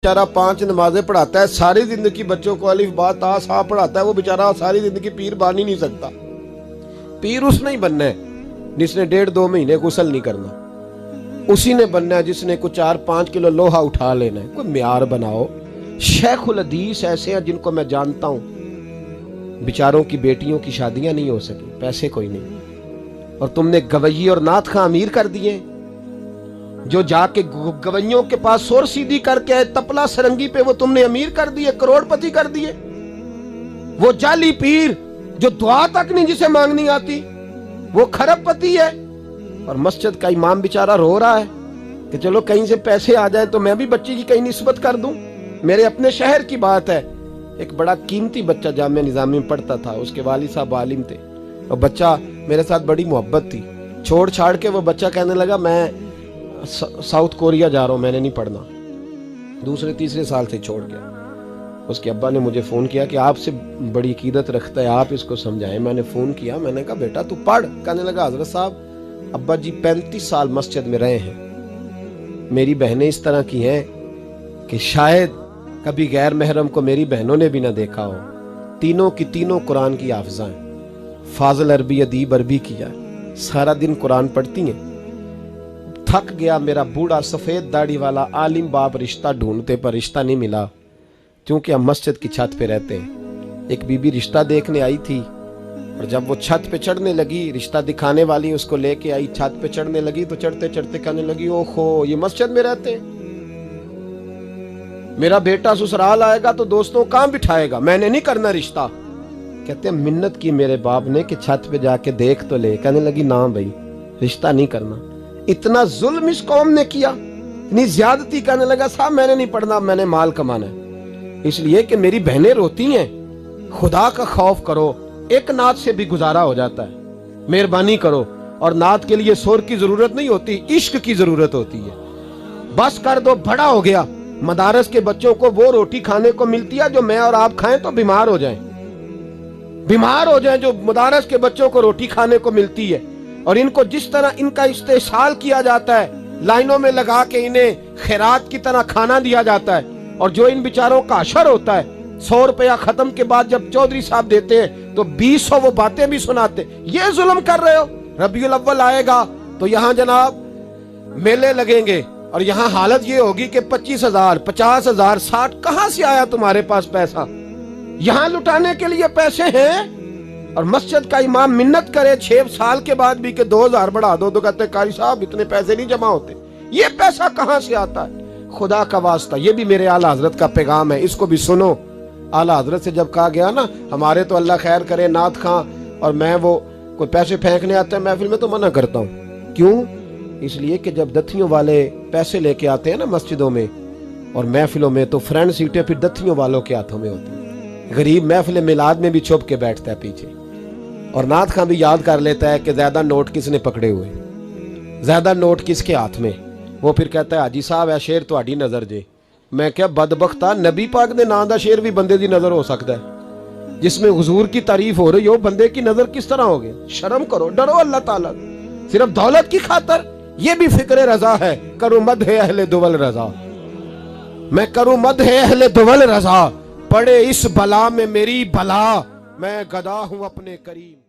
बेचारा 5 नमाजें पढ़ाता है, सारी जिंदगी बच्चों को अलिफ बा ता सा पढ़ाता है, वो बेचारा सारी जिंदगी पीर बन ही नहीं सकता। पीर उसने ही बनना है जिसने 1.5-2 महीने गुसल नहीं करना, उसी ने बनना है जिसने कुछ 4-5 किलो लोहा उठा लेना है। कोई म्यार बनाओ। शेखुल हदीस ऐसे हैं जिनको मैं जानता हूं, बेचारों की बेटियों की शादियां नहीं हो सकी, पैसे कोई नहीं, और तुमने गवैये और नाथ खां अमीर कर दिए। जो जाके गवैयों के पास सोर सीधी करके आए तपला सरंगी पे, वो तुमने अमीर कर दिए, करोड़पति कर दिए। वो जाली पीर जो दुआ तक नहीं जिसे मांगनी आती, वो खरबपति है। और मस्जिद का इमाम बेचारा रो रहा है कि चलो कहीं से पैसे आ जाए तो मैं भी बच्ची की कहीं निस्बत कर दूं। मेरे अपने शहर की बात है, एक बड़ा कीमती बच्चा जामिया निजामी में पढ़ता था, उसके वालिद साहब आलिम थे, और बच्चा मेरे साथ बड़ी मोहब्बत थी। छोड़ छाड़ के वो बच्चा कहने लगा मैं साउथ कोरिया जा रहा हूं, मैंने नहीं पढ़ना। दूसरे तीसरे साल से छोड़ गया। उसके अब्बा ने मुझे फोन किया कि आपसे बड़ी अकीदत रखता है, आप इसको समझाएं। मैंने फोन किया, मैंने कहा बेटा तू पढ़। कहने लगा हजरत साहब अब्बा जी 35 साल मस्जिद में रहे हैं, मेरी बहनें इस तरह की हैं कि शायद कभी गैर महरम को मेरी बहनों ने भी ना देखा हो। तीनों की तीनों कुरान की हाफिजा हैं, फाजिल अरबी अदीब अरबी किया, सारा दिन कुरान पढ़ती हैं। थक गया मेरा बूढ़ा सफेद दाढ़ी वाला आलिम बाप रिश्ता ढूंढते पर रिश्ता नहीं मिला, क्योंकि हम मस्जिद की छत पे रहते हैं। एक बीबी रिश्ता देखने आई थी, और जब वो छत पे चढ़ने लगी, रिश्ता दिखाने वाली उसको लेके आई, छत पे चढ़ने लगी तो चढ़ते चढ़ते कहने लगी ओहो ये मस्जिद में रहते हैं, मेरा बेटा ससुराल आएगा तो दोस्तों कहां बिठाएगा, मैंने नहीं करना रिश्ता। कहते हैं मिन्नत की मेरे बाप ने कि छत पे जाके देख तो ले। कहने लगी ना भाई रिश्ता नहीं करना। इतना जुल्म इस कौम ने किया, इतनी ज्यादती। कहने लगा साहब मैंने नहीं पढ़ना, मैंने माल कमाना है, इसलिए कि मेरी बहनें रोती हैं। खुदा का खौफ करो, एक नात से भी गुजारा हो जाता है, मेहरबानी करो। और नात के लिए शोर की जरूरत नहीं होती, इश्क की जरूरत होती है। बस कर दो, बड़ा हो गया। मदारस के बच्चों को वो रोटी खाने को मिलती है जो मैं और आप खाएं तो बीमार हो जाएं, बीमार हो जाएं, जो मदारस के बच्चों को रोटी खाने को मिलती है। और इनको जिस तरह इनका इस्तेसाल किया जाता है, लाइनों में लगा के इन्हें खैरात की तरह खाना दिया जाता है, और जो इन बेचारों का अशर होता है, 100 रुपया खत्म के बाद जब चौधरी साहब देते हैं तो 200 वो बातें भी सुनाते। ये जुल्म कर रहे हो। रबीउल अव्वल आएगा तो यहाँ जनाब मेले लगेंगे, और यहाँ हालत ये होगी कि 25,000, 50,000, 60, कहां से आया तुम्हारे पास पैसा? यहाँ लुटाने के लिए पैसे हैं। और मस्जिद का इमाम मिन्नत करे 6 साल के बाद भी कि 2,000 बढ़ा दो, तो कहते कारी साहब इतने पैसे नहीं जमा होते। ये पैसा कहां से आता है? खुदा का वास्ता, ये भी मेरे आला हजरत का पैगाम है, इसको भी सुनो। आला हजरत से जब कहा गया ना, हमारे तो अल्लाह खैर करे नाथ खां और मैं वो कोई पैसे फेंकने आते हैं महफिल में तो मना करता हूँ। क्यों? इसलिए कि जब दथियों वाले पैसे लेके आते हैं ना मस्जिदों में और महफिलों में, तो फ्रंट सीटें फिर दथियों वालों के हाथों में होती है। गरीब महफिल मिलाद में भी छुप के बैठता है पीछे, और नाथ खां भी याद कर लेता है कि ज्यादा नोट किसने पकड़े हुए, ज्यादा नोट किसके हाथ में। वो फिर कहता है हाजी साहब है शेर तुहाडी नजर जे। मैं क्या बदबख्ता, नबी पाक दे नाम दा शेर भी बंदे दी नजर हो सकता है, जिसमें हुजूर की तारीफ हो रही हो, बंदे की नजर किस तरह होगी? शर्म करो, डरो अल्लाह ताला। सिर्फ दौलत की खातर ये भी फिक्र रजा है, करूं मद है अहले दुवल रजा, मैं करूं मद है अहले दुवल रजा, पड़े इस बला में मेरी भला, मैं गदा हूं अपने करीम।